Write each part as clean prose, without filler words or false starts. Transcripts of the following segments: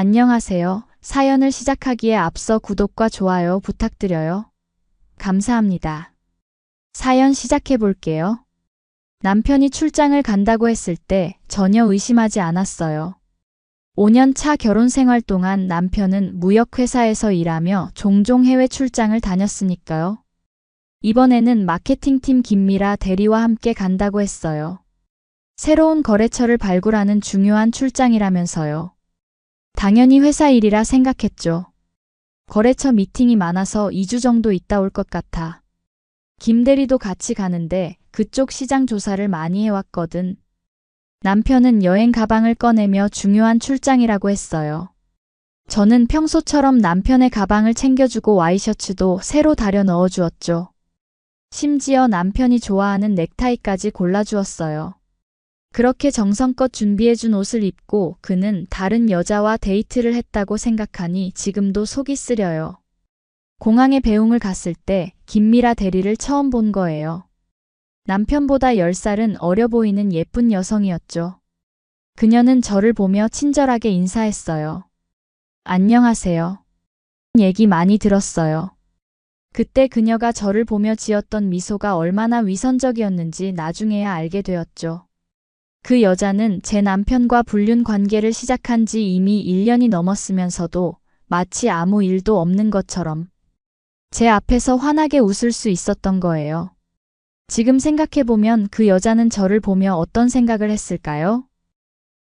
안녕하세요. 사연을 시작하기에 앞서 구독과 좋아요 부탁드려요. 감사합니다. 사연 시작해 볼게요. 남편이 출장을 간다고 했을 때 전혀 의심하지 않았어요. 5년 차 결혼 생활 동안 남편은 무역회사에서 일하며 종종 해외 출장을 다녔으니까요. 이번에는 마케팅팀 김미라 대리와 함께 간다고 했어요. 새로운 거래처를 발굴하는 중요한 출장이라면서요. 당연히 회사 일이라 생각했죠. 거래처 미팅이 많아서 2주 정도 있다 올 것 같아. 김 대리도 같이 가는데 그쪽 시장 조사를 많이 해왔거든. 남편은 여행 가방을 꺼내며 중요한 출장이라고 했어요. 저는 평소처럼 남편의 가방을 챙겨주고 와이셔츠도 새로 다려 넣어주었죠. 심지어 남편이 좋아하는 넥타이까지 골라주었어요. 그렇게 정성껏 준비해준 옷을 입고 그는 다른 여자와 데이트를 했다고 생각하니 지금도 속이 쓰려요. 공항에 배웅을 갔을 때 김미라 대리를 처음 본 거예요. 남편보다 10살은 어려 보이는 예쁜 여성이었죠. 그녀는 저를 보며 친절하게 인사했어요. 안녕하세요. 얘기 많이 들었어요. 그때 그녀가 저를 보며 지었던 미소가 얼마나 위선적이었는지 나중에야 알게 되었죠. 그 여자는 제 남편과 불륜 관계를 시작한 지 이미 1년이 넘었으면서도 마치 아무 일도 없는 것처럼 제 앞에서 환하게 웃을 수 있었던 거예요. 지금 생각해보면 그 여자는 저를 보며 어떤 생각을 했을까요?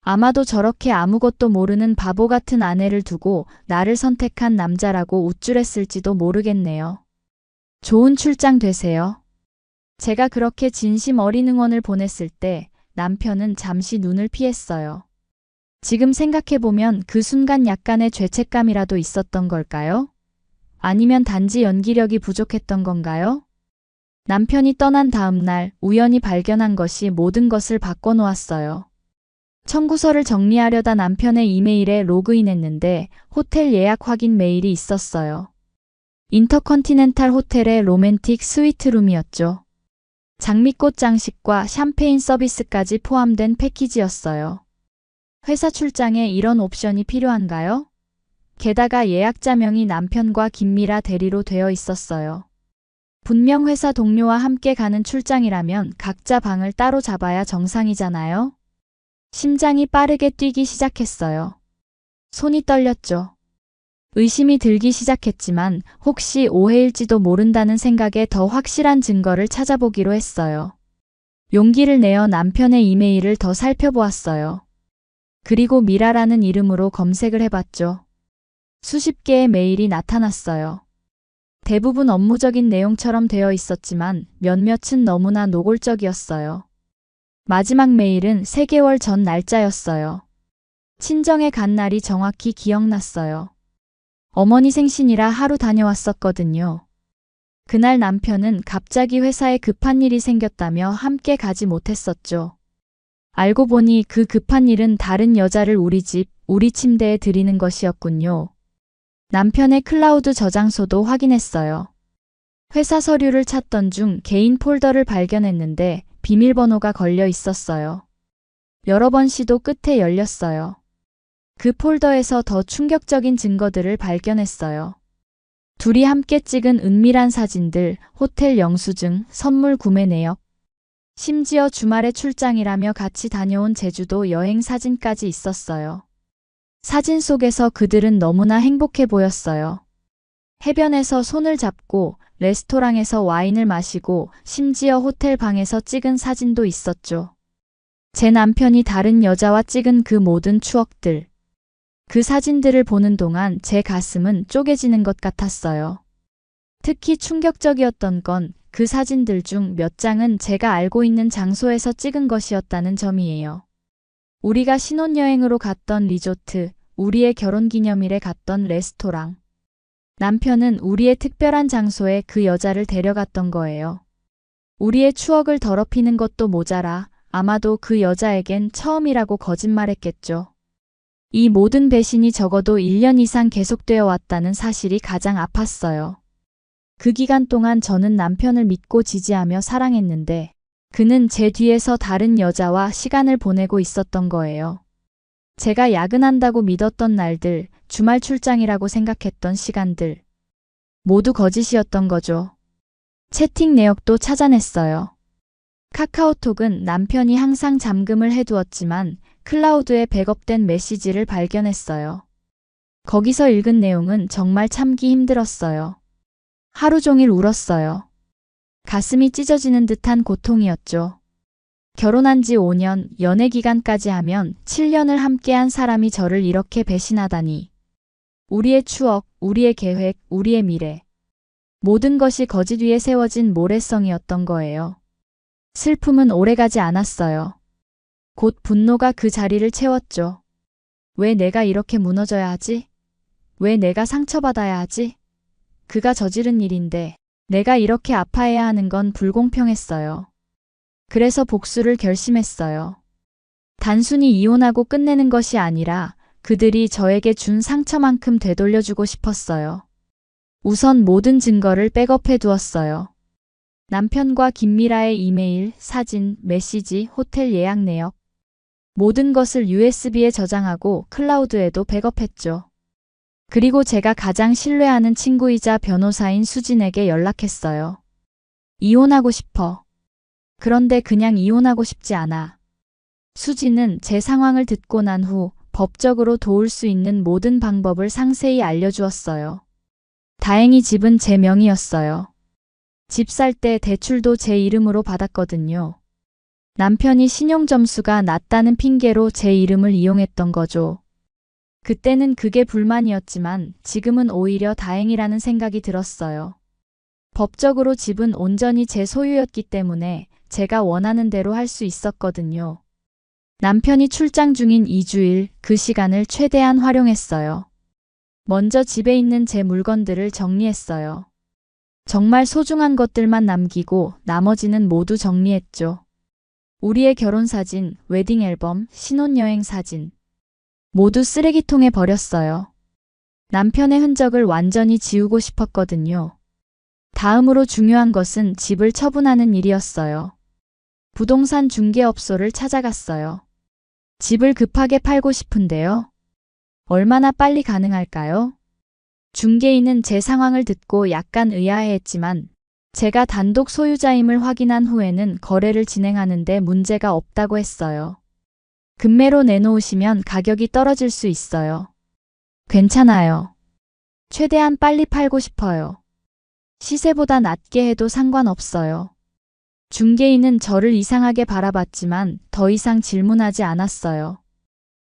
아마도 저렇게 아무것도 모르는 바보 같은 아내를 두고 나를 선택한 남자라고 우쭐했을지도 모르겠네요. 좋은 출장 되세요. 제가 그렇게 진심 어린 응원을 보냈을 때 남편은 잠시 눈을 피했어요. 지금 생각해보면 그 순간 약간의 죄책감이라도 있었던 걸까요? 아니면 단지 연기력이 부족했던 건가요? 남편이 떠난 다음 날 우연히 발견한 것이 모든 것을 바꿔놓았어요. 청구서를 정리하려다 남편의 이메일에 로그인했는데 호텔 예약 확인 메일이 있었어요. 인터컨티넨탈 호텔의 로맨틱 스위트룸이었죠. 장미꽃 장식과 샴페인 서비스까지 포함된 패키지였어요. 회사 출장에 이런 옵션이 필요한가요? 게다가 예약자명이 남편과 김미라 대리로 되어 있었어요. 분명 회사 동료와 함께 가는 출장이라면 각자 방을 따로 잡아야 정상이잖아요. 심장이 빠르게 뛰기 시작했어요. 손이 떨렸죠. 의심이 들기 시작했지만 혹시 오해일지도 모른다는 생각에 더 확실한 증거를 찾아보기로 했어요. 용기를 내어 남편의 이메일을 더 살펴보았어요. 그리고 미라라는 이름으로 검색을 해봤죠. 수십 개의 메일이 나타났어요. 대부분 업무적인 내용처럼 되어 있었지만 몇몇은 너무나 노골적이었어요. 마지막 메일은 3개월 전 날짜였어요. 친정에 간 날이 정확히 기억났어요. 어머니 생신이라 하루 다녀왔었거든요. 그날 남편은 갑자기 회사에 급한 일이 생겼다며 함께 가지 못했었죠. 알고 보니 그 급한 일은 다른 여자를 우리 집, 우리 침대에 들이는 것이었군요. 남편의 클라우드 저장소도 확인했어요. 회사 서류를 찾던 중 개인 폴더를 발견했는데 비밀번호가 걸려 있었어요. 여러 번 시도 끝에 열렸어요. 그 폴더에서 더 충격적인 증거들을 발견했어요. 둘이 함께 찍은 은밀한 사진들, 호텔 영수증, 선물 구매 내역, 심지어 주말에 출장이라며 같이 다녀온 제주도 여행 사진까지 있었어요. 사진 속에서 그들은 너무나 행복해 보였어요. 해변에서 손을 잡고 레스토랑에서 와인을 마시고 심지어 호텔 방에서 찍은 사진도 있었죠. 제 남편이 다른 여자와 찍은 그 모든 추억들. 그 사진들을 보는 동안 제 가슴은 쪼개지는 것 같았어요. 특히 충격적이었던 건 그 사진들 중 몇 장은 제가 알고 있는 장소에서 찍은 것이었다는 점이에요. 우리가 신혼여행으로 갔던 리조트, 우리의 결혼기념일에 갔던 레스토랑. 남편은 우리의 특별한 장소에 그 여자를 데려갔던 거예요. 우리의 추억을 더럽히는 것도 모자라 아마도 그 여자에겐 처음이라고 거짓말했겠죠. 이 모든 배신이 적어도 1년 이상 계속되어 왔다는 사실이 가장 아팠어요. 그 기간 동안 저는 남편을 믿고 지지하며 사랑했는데 그는 제 뒤에서 다른 여자와 시간을 보내고 있었던 거예요. 제가 야근한다고 믿었던 날들, 주말 출장이라고 생각했던 시간들. 모두 거짓이었던 거죠. 채팅 내역도 찾아냈어요. 카카오톡은 남편이 항상 잠금을 해두었지만 클라우드에 백업된 메시지를 발견했어요. 거기서 읽은 내용은 정말 참기 힘들었어요. 하루 종일 울었어요. 가슴이 찢어지는 듯한 고통이었죠. 결혼한 지 5년, 연애 기간까지 하면 7년을 함께한 사람이 저를 이렇게 배신하다니. 우리의 추억, 우리의 계획, 우리의 미래. 모든 것이 거짓 위에 세워진 모래성이었던 거예요. 슬픔은 오래가지 않았어요. 곧 분노가 그 자리를 채웠죠. 왜 내가 이렇게 무너져야 하지? 왜 내가 상처받아야 하지? 그가 저지른 일인데 내가 이렇게 아파해야 하는 건 불공평했어요. 그래서 복수를 결심했어요. 단순히 이혼하고 끝내는 것이 아니라 그들이 저에게 준 상처만큼 되돌려주고 싶었어요. 우선 모든 증거를 백업해 두었어요. 남편과 김미라의 이메일, 사진, 메시지, 호텔 예약 내역. 모든 것을 USB에 저장하고 클라우드에도 백업했죠. 그리고 제가 가장 신뢰하는 친구이자 변호사인 수진에게 연락했어요. 이혼하고 싶어. 그런데 그냥 이혼하고 싶지 않아. 수진은 제 상황을 듣고 난 후 법적으로 도울 수 있는 모든 방법을 상세히 알려주었어요. 다행히 집은 제 명의였어요. 집 살 때 대출도 제 이름으로 받았거든요. 남편이 신용점수가 낮다는 핑계로 제 이름을 이용했던 거죠. 그때는 그게 불만이었지만 지금은 오히려 다행이라는 생각이 들었어요. 법적으로 집은 온전히 제 소유였기 때문에 제가 원하는 대로 할 수 있었거든요. 남편이 출장 중인 2주일 그 시간을 최대한 활용했어요. 먼저 집에 있는 제 물건들을 정리했어요. 정말 소중한 것들만 남기고 나머지는 모두 정리했죠. 우리의 결혼사진, 웨딩 앨범, 신혼여행 사진. 모두 쓰레기통에 버렸어요. 남편의 흔적을 완전히 지우고 싶었거든요. 다음으로 중요한 것은 집을 처분하는 일이었어요. 부동산 중개업소를 찾아갔어요. 집을 급하게 팔고 싶은데요. 얼마나 빨리 가능할까요? 중개인은 제 상황을 듣고 약간 의아해했지만 제가 단독 소유자임을 확인한 후에는 거래를 진행하는데 문제가 없다고 했어요. 금매로 내놓으시면 가격이 떨어질 수 있어요. 괜찮아요. 최대한 빨리 팔고 싶어요. 시세보다 낮게 해도 상관없어요. 중개인은 저를 이상하게 바라봤지만 더 이상 질문하지 않았어요.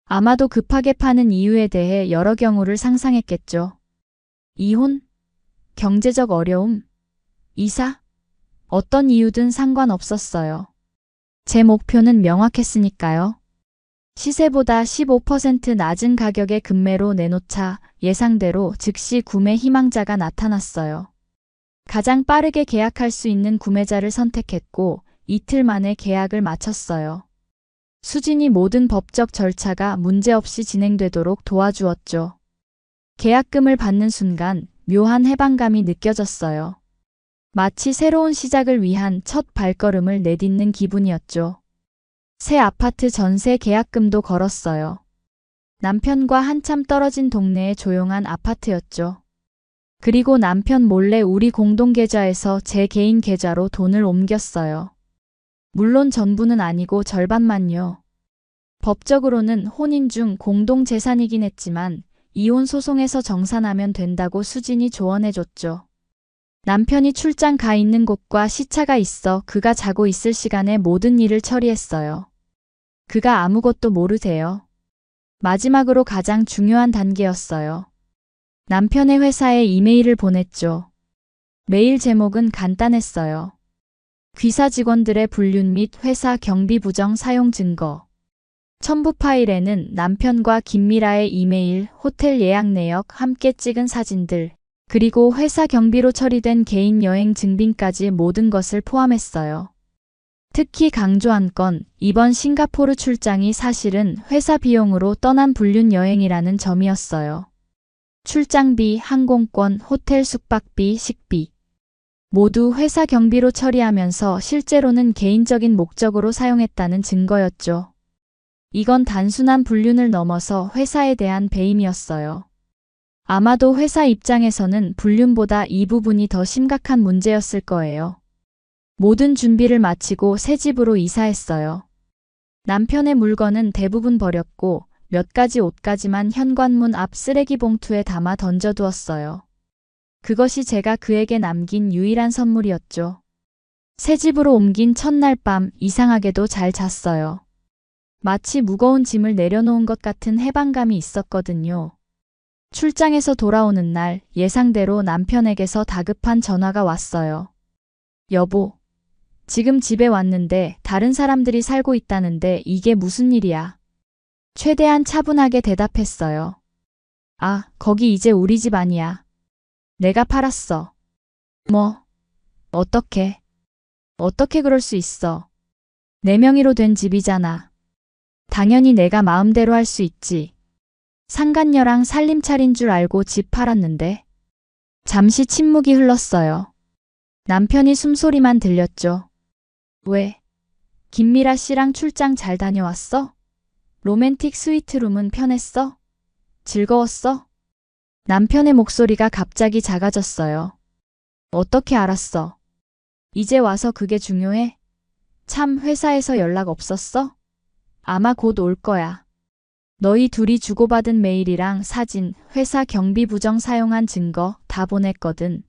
아마도 급하게 파는 이유에 대해 여러 경우를 상상했겠죠. 이혼? 경제적 어려움? 이사? 어떤 이유든 상관없었어요. 제 목표는 명확했으니까요. 시세보다 15% 낮은 가격의 금매로 내놓자 예상대로 즉시 구매 희망자가 나타났어요. 가장 빠르게 계약할 수 있는 구매자를 선택했고 이틀 만에 계약을 마쳤어요. 수진이 모든 법적 절차가 문제없이 진행되도록 도와주었죠. 계약금을 받는 순간 묘한 해방감이 느껴졌어요. 마치 새로운 시작을 위한 첫 발걸음을 내딛는 기분이었죠. 새 아파트 전세 계약금도 걸었어요. 남편과 한참 떨어진 동네의 조용한 아파트였죠. 그리고 남편 몰래 우리 공동 계좌에서 제 개인 계좌로 돈을 옮겼어요. 물론 전부는 아니고 절반만요. 법적으로는 혼인 중 공동 재산이긴 했지만 이혼 소송에서 정산하면 된다고 수진이 조언해줬죠. 남편이 출장 가 있는 곳과 시차가 있어 그가 자고 있을 시간에 모든 일을 처리했어요. 그가 아무것도 모르세요. 마지막으로 가장 중요한 단계였어요. 남편의 회사에 이메일을 보냈죠. 메일 제목은 간단했어요. 귀사 직원들의 불륜 및 회사 경비 부정 사용 증거. 첨부 파일에는 남편과 김미라의 이메일, 호텔 예약 내역, 함께 찍은 사진들, 그리고 회사 경비로 처리된 개인 여행 증빙까지 모든 것을 포함했어요. 특히 강조한 건 이번 싱가포르 출장이 사실은 회사 비용으로 떠난 불륜 여행이라는 점이었어요. 출장비, 항공권, 호텔 숙박비, 식비 모두 회사 경비로 처리하면서 실제로는 개인적인 목적으로 사용했다는 증거였죠. 이건 단순한 불륜을 넘어서 회사에 대한 배임이었어요. 아마도 회사 입장에서는 불륜보다 이 부분이 더 심각한 문제였을 거예요. 모든 준비를 마치고 새 집으로 이사했어요. 남편의 물건은 대부분 버렸고 몇 가지 옷까지만 현관문 앞 쓰레기 봉투에 담아 던져두었어요. 그것이 제가 그에게 남긴 유일한 선물이었죠. 새 집으로 옮긴 첫날 밤 이상하게도 잘 잤어요. 마치 무거운 짐을 내려놓은 것 같은 해방감이 있었거든요. 출장에서 돌아오는 날 예상대로 남편에게서 다급한 전화가 왔어요. 여보, 지금 집에 왔는데 다른 사람들이 살고 있다는데 이게 무슨 일이야? 최대한 차분하게 대답했어요. 아, 거기 이제 우리 집 아니야. 내가 팔았어. 뭐? 어떻게? 어떻게 그럴 수 있어? 내 명의로 된 집이잖아. 당연히 내가 마음대로 할 수 있지. 상간녀랑 살림차린 줄 알고 집 팔았는데. 잠시 침묵이 흘렀어요. 남편이 숨소리만 들렸죠. 왜? 김미라 씨랑 출장 잘 다녀왔어? 로맨틱 스위트룸은 편했어? 즐거웠어? 남편의 목소리가 갑자기 작아졌어요. 어떻게 알았어? 이제 와서 그게 중요해? 참 회사에서 연락 없었어? 아마 곧 올 거야. 너희 둘이 주고받은 메일이랑 사진, 회사 경비 부정 사용한 증거 다 보냈거든.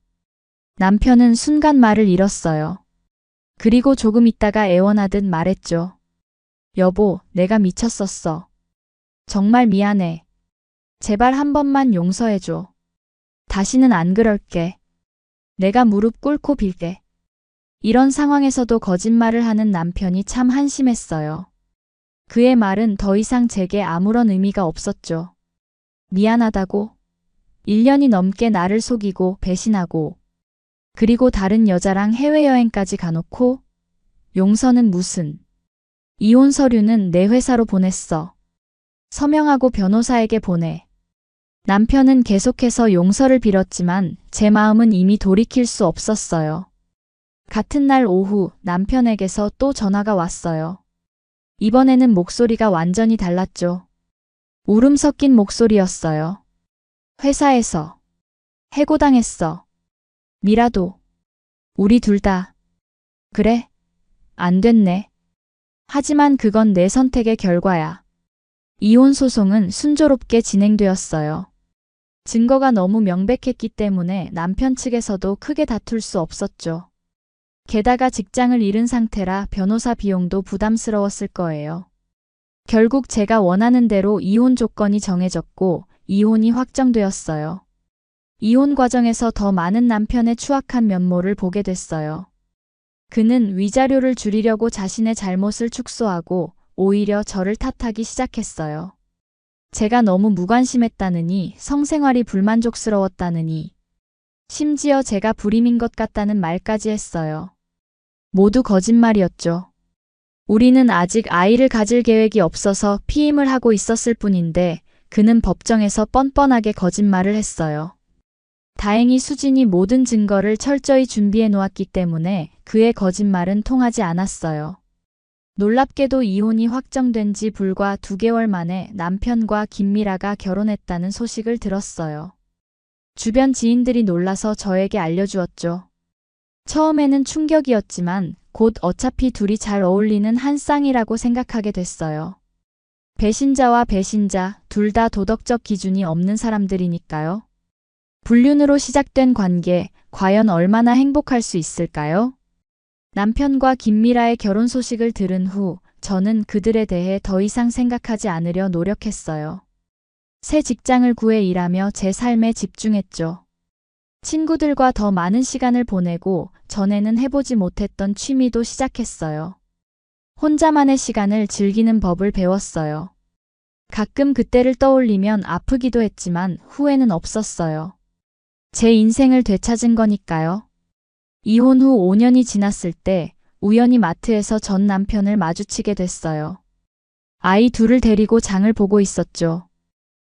남편은 순간 말을 잃었어요. 그리고 조금 있다가 애원하듯 말했죠. 여보, 내가 미쳤었어. 정말 미안해. 제발 한 번만 용서해줘. 다시는 안 그럴게. 내가 무릎 꿇고 빌게. 이런 상황에서도 거짓말을 하는 남편이 참 한심했어요. 그의 말은 더 이상 제게 아무런 의미가 없었죠. 미안하다고. 1년이 넘게 나를 속이고 배신하고 그리고 다른 여자랑 해외여행까지 가놓고 용서는 무슨. 이혼 서류는 내 회사로 보냈어. 서명하고 변호사에게 보내. 남편은 계속해서 용서를 빌었지만 제 마음은 이미 돌이킬 수 없었어요. 같은 날 오후 남편에게서 또 전화가 왔어요. 이번에는 목소리가 완전히 달랐죠. 울음 섞인 목소리였어요. 회사에서 해고당했어. 미라도. 우리 둘 다. 그래? 안 됐네. 하지만 그건 내 선택의 결과야. 이혼 소송은 순조롭게 진행되었어요. 증거가 너무 명백했기 때문에 남편 측에서도 크게 다툴 수 없었죠. 게다가 직장을 잃은 상태라 변호사 비용도 부담스러웠을 거예요. 결국 제가 원하는 대로 이혼 조건이 정해졌고 이혼이 확정되었어요. 이혼 과정에서 더 많은 남편의 추악한 면모를 보게 됐어요. 그는 위자료를 줄이려고 자신의 잘못을 축소하고 오히려 저를 탓하기 시작했어요. 제가 너무 무관심했다느니, 성생활이 불만족스러웠다느니, 심지어 제가 불임인 것 같다는 말까지 했어요. 모두 거짓말이었죠. 우리는 아직 아이를 가질 계획이 없어서 피임을 하고 있었을 뿐인데 그는 법정에서 뻔뻔하게 거짓말을 했어요. 다행히 수진이 모든 증거를 철저히 준비해 놓았기 때문에 그의 거짓말은 통하지 않았어요. 놀랍게도 이혼이 확정된 지 불과 2개월 만에 남편과 김미라가 결혼했다는 소식을 들었어요. 주변 지인들이 놀라서 저에게 알려주었죠. 처음에는 충격이었지만 곧 어차피 둘이 잘 어울리는 한 쌍이라고 생각하게 됐어요. 배신자와 배신자 둘 다 도덕적 기준이 없는 사람들이니까요. 불륜으로 시작된 관계, 과연 얼마나 행복할 수 있을까요? 남편과 김미라의 결혼 소식을 들은 후 저는 그들에 대해 더 이상 생각하지 않으려 노력했어요. 새 직장을 구해 일하며 제 삶에 집중했죠. 친구들과 더 많은 시간을 보내고 전에는 해보지 못했던 취미도 시작했어요. 혼자만의 시간을 즐기는 법을 배웠어요. 가끔 그때를 떠올리면 아프기도 했지만 후회는 없었어요. 제 인생을 되찾은 거니까요. 이혼 후 5년이 지났을 때 우연히 마트에서 전 남편을 마주치게 됐어요. 아이 둘을 데리고 장을 보고 있었죠.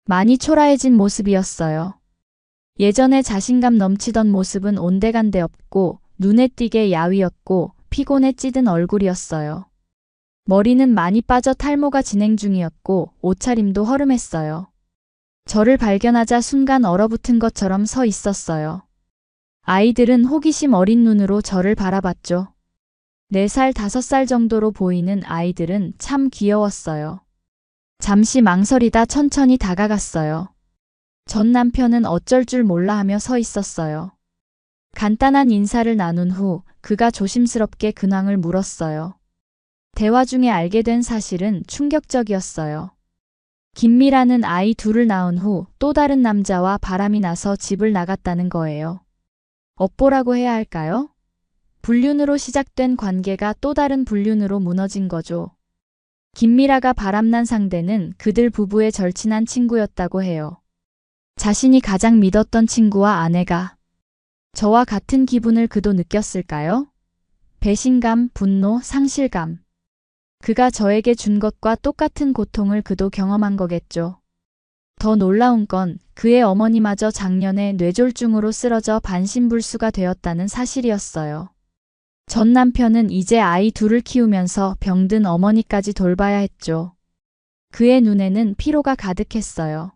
많이 초라해진 모습이었어요. 예전에 자신감 넘치던 모습은 온데간데 없고 눈에 띄게 야위었고 피곤에 찌든 얼굴이었어요. 머리는 많이 빠져 탈모가 진행 중이었고 옷차림도 허름했어요. 저를 발견하자 순간 얼어붙은 것처럼 서 있었어요. 아이들은 호기심 어린 눈으로 저를 바라봤죠. 4살, 5살 정도로 보이는 아이들은 참 귀여웠어요. 잠시 망설이다 천천히 다가갔어요. 전 남편은 어쩔 줄 몰라 하며 서 있었어요. 간단한 인사를 나눈 후 그가 조심스럽게 근황을 물었어요. 대화 중에 알게 된 사실은 충격적이었어요. 김미라는 아이 둘을 낳은 후 또 다른 남자와 바람이 나서 집을 나갔다는 거예요. 업보라고 해야 할까요? 불륜으로 시작된 관계가 또 다른 불륜으로 무너진 거죠. 김미라가 바람난 상대는 그들 부부의 절친한 친구였다고 해요. 자신이 가장 믿었던 친구와 아내가 저와 같은 기분을 그도 느꼈을까요? 배신감, 분노, 상실감. 그가 저에게 준 것과 똑같은 고통을 그도 경험한 거겠죠. 더 놀라운 건 그의 어머니마저 작년에 뇌졸중으로 쓰러져 반신불수가 되었다는 사실이었어요. 전 남편은 이제 아이 둘을 키우면서 병든 어머니까지 돌봐야 했죠. 그의 눈에는 피로가 가득했어요.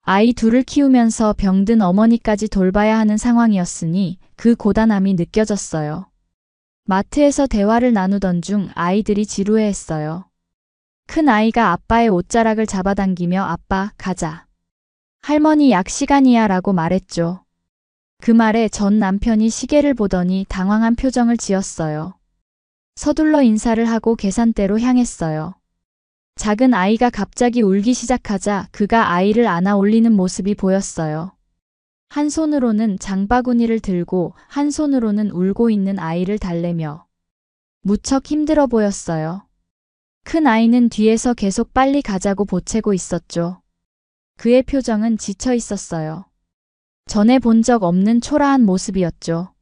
아이 둘을 키우면서 병든 어머니까지 돌봐야 하는 상황이었으니 그 고단함이 느껴졌어요. 마트에서 대화를 나누던 중 아이들이 지루해했어요. 큰 아이가 아빠의 옷자락을 잡아당기며 아빠, 가자. 할머니 약 시간이야 라고 말했죠. 그 말에 전 남편이 시계를 보더니 당황한 표정을 지었어요. 서둘러 인사를 하고 계산대로 향했어요. 작은 아이가 갑자기 울기 시작하자 그가 아이를 안아 올리는 모습이 보였어요. 한 손으로는 장바구니를 들고 한 손으로는 울고 있는 아이를 달래며 무척 힘들어 보였어요. 큰 아이는 뒤에서 계속 빨리 가자고 보채고 있었죠. 그의 표정은 지쳐 있었어요. 전에 본 적 없는 초라한 모습이었죠.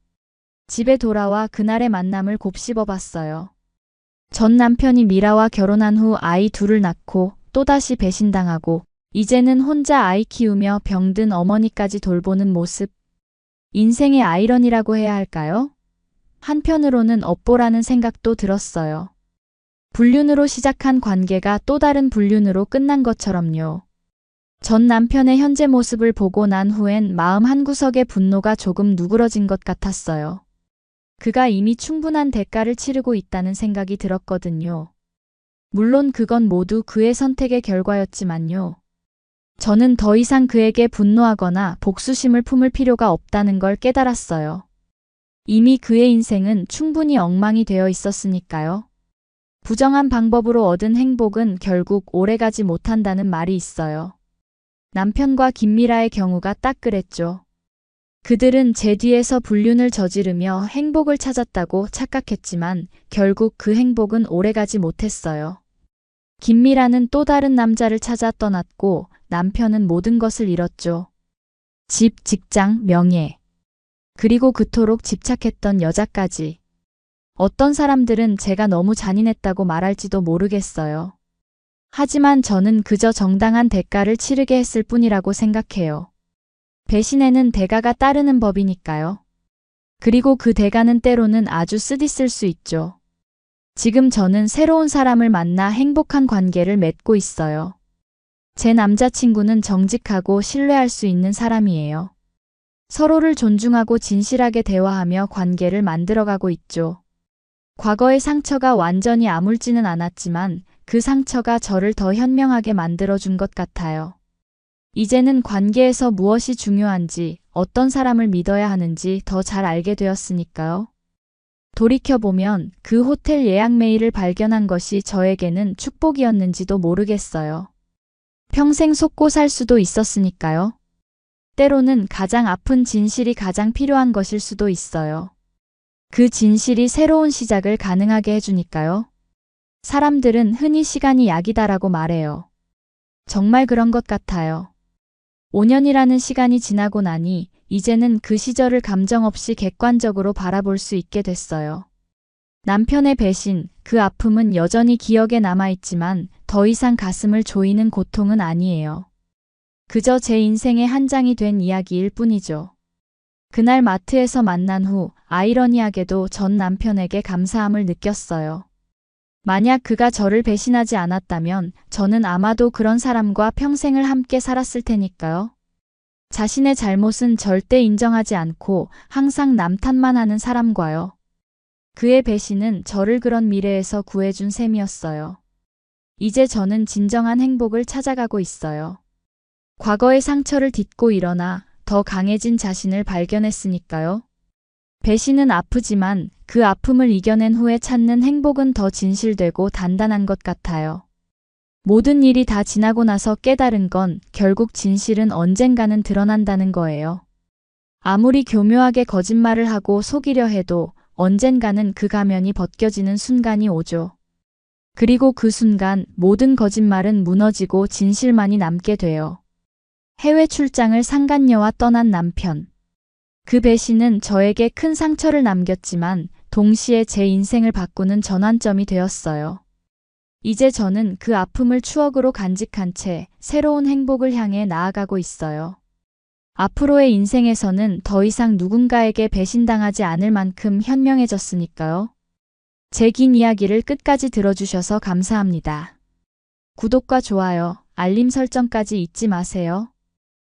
집에 돌아와 그날의 만남을 곱씹어 봤어요. 전 남편이 미라와 결혼한 후 아이 둘을 낳고 또다시 배신당하고 이제는 혼자 아이 키우며 병든 어머니까지 돌보는 모습. 인생의 아이러니라고 해야 할까요? 한편으로는 업보라는 생각도 들었어요. 불륜으로 시작한 관계가 또 다른 불륜으로 끝난 것처럼요. 전 남편의 현재 모습을 보고 난 후엔 마음 한구석에 분노가 조금 누그러진 것 같았어요. 그가 이미 충분한 대가를 치르고 있다는 생각이 들었거든요. 물론 그건 모두 그의 선택의 결과였지만요. 저는 더 이상 그에게 분노하거나 복수심을 품을 필요가 없다는 걸 깨달았어요. 이미 그의 인생은 충분히 엉망이 되어 있었으니까요. 부정한 방법으로 얻은 행복은 결국 오래가지 못한다는 말이 있어요. 남편과 김미라의 경우가 딱 그랬죠. 그들은 제 뒤에서 불륜을 저지르며 행복을 찾았다고 착각했지만 결국 그 행복은 오래가지 못했어요. 김미라는 또 다른 남자를 찾아 떠났고 남편은 모든 것을 잃었죠. 집, 직장, 명예. 그리고 그토록 집착했던 여자까지. 어떤 사람들은 제가 너무 잔인했다고 말할지도 모르겠어요. 하지만 저는 그저 정당한 대가를 치르게 했을 뿐이라고 생각해요. 배신에는 대가가 따르는 법이니까요. 그리고 그 대가는 때로는 아주 쓰디쓸 수 있죠. 지금 저는 새로운 사람을 만나 행복한 관계를 맺고 있어요. 제 남자친구는 정직하고 신뢰할 수 있는 사람이에요. 서로를 존중하고 진실하게 대화하며 관계를 만들어가고 있죠. 과거의 상처가 완전히 아물지는 않았지만 그 상처가 저를 더 현명하게 만들어준 것 같아요. 이제는 관계에서 무엇이 중요한지, 어떤 사람을 믿어야 하는지 더 잘 알게 되었으니까요. 돌이켜보면 그 호텔 예약 메일을 발견한 것이 저에게는 축복이었는지도 모르겠어요. 평생 속고 살 수도 있었으니까요. 때로는 가장 아픈 진실이 가장 필요한 것일 수도 있어요. 그 진실이 새로운 시작을 가능하게 해주니까요. 사람들은 흔히 시간이 약이다라고 말해요. 정말 그런 것 같아요. 5년이라는 시간이 지나고 나니 이제는 그 시절을 감정 없이 객관적으로 바라볼 수 있게 됐어요. 남편의 배신, 그 아픔은 여전히 기억에 남아있지만 더 이상 가슴을 조이는 고통은 아니에요. 그저 제 인생의 한 장이 된 이야기일 뿐이죠. 그날 마트에서 만난 후 아이러니하게도 전 남편에게 감사함을 느꼈어요. 만약 그가 저를 배신하지 않았다면 저는 아마도 그런 사람과 평생을 함께 살았을 테니까요. 자신의 잘못은 절대 인정하지 않고 항상 남 탓만 하는 사람과요. 그의 배신은 저를 그런 미래에서 구해준 셈이었어요. 이제 저는 진정한 행복을 찾아가고 있어요. 과거의 상처를 딛고 일어나 더 강해진 자신을 발견했으니까요. 배신은 아프지만 그 아픔을 이겨낸 후에 찾는 행복은 더 진실되고 단단한 것 같아요. 모든 일이 다 지나고 나서 깨달은 건 결국 진실은 언젠가는 드러난다는 거예요. 아무리 교묘하게 거짓말을 하고 속이려 해도 언젠가는 그 가면이 벗겨지는 순간이 오죠. 그리고 그 순간 모든 거짓말은 무너지고 진실만이 남게 돼요. 해외 출장을 상간녀와 떠난 남편. 그 배신은 저에게 큰 상처를 남겼지만 동시에 제 인생을 바꾸는 전환점이 되었어요. 이제 저는 그 아픔을 추억으로 간직한 채 새로운 행복을 향해 나아가고 있어요. 앞으로의 인생에서는 더 이상 누군가에게 배신당하지 않을 만큼 현명해졌으니까요. 제 긴 이야기를 끝까지 들어주셔서 감사합니다. 구독과 좋아요, 알림 설정까지 잊지 마세요.